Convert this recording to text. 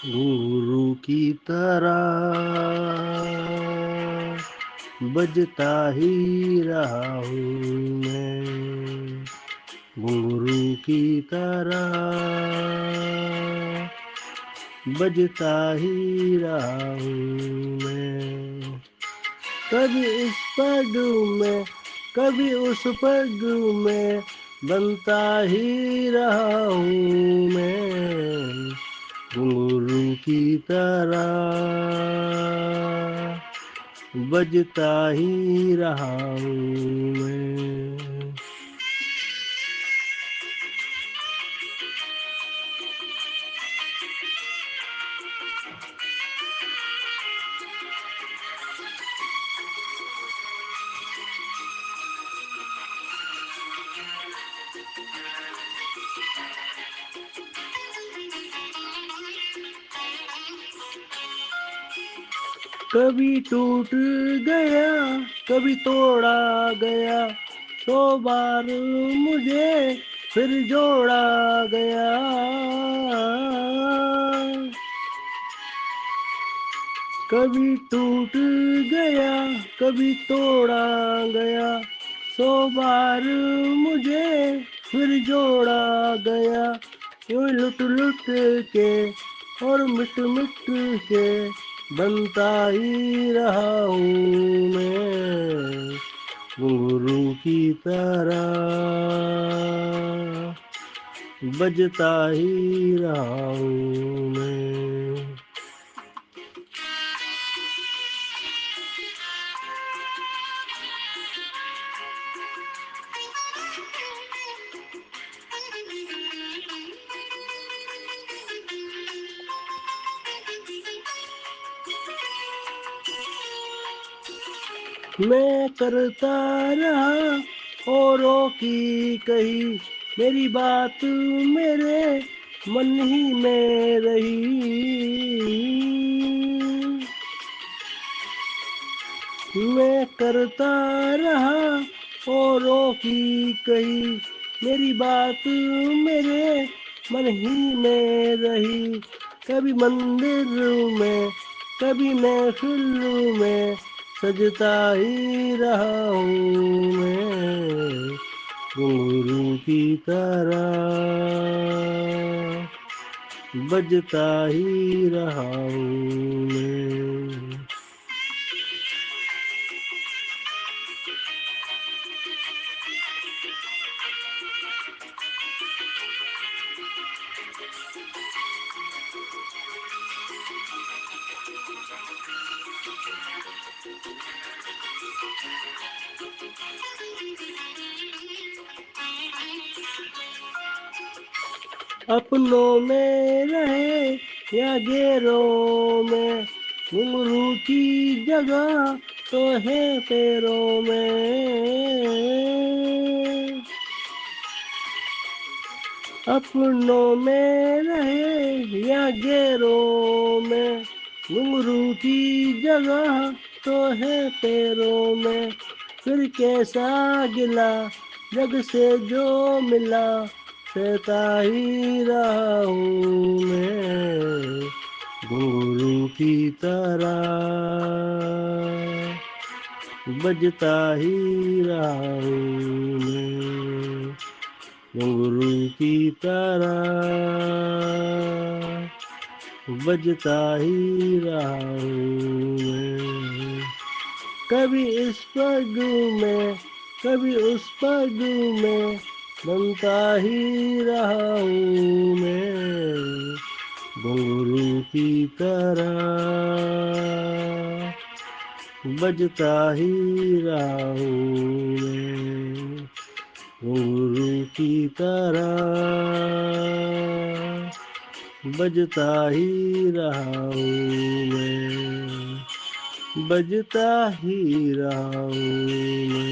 घुंघरू की तरह बजता ही रहा हूँ मैं, घुंघरू की तरह बजता ही रहा हूँ मैं। कभी इस पग में कभी उस पग में बनता ही रहा हूँ मैं, घुंघरू की तरह बजता ही रहा हूँ मैं। कभी टूट गया कभी तोड़ा गया, 100 बार मुझे फिर जोड़ा गया। कभी टूट गया कभी तोड़ा गया, 100 बार मुझे फिर जोड़ा गया। यूं लुट लुट के और मिट मिट के बनता ही रहा हूँ मैं, घुंघरू की तरह बजता ही रहा हूँ मैं। मैं करता रहा औरों की कही, मेरी बात मेरे मन ही में रही। मैं करता रहा औरों की कही, मेरी बात मेरे मन ही में रही। कभी मंदिर में कभी महफिल में सजता ही रहा हूँ मैं, घुंघरू की तरह बजता ही रहा हूँ मैं। अपनों में रहे या गैरों में, घुंघरू की जगह तो है पैरों में। अपनों में रहे या गैरों में, घुंघरू की जगह तो है पैरों में। फिर कैसा गिला जग से जो मिला, सहता ही रहा हूँ मैं, घुंघरू की तरह बजता ही रहा हूँ मैं, घुंघरू की तरह बजता ही रहा हूँ मैं। कभी इस पग में कभी उस पग में बनता ही रहा हूँ मैं, घुंघरू की तरह बजता ही रहा हूँ मैं, घुंघरू की तरह बजता ही रहा हूँ मैं, बजता ही रहा हूँ मैं।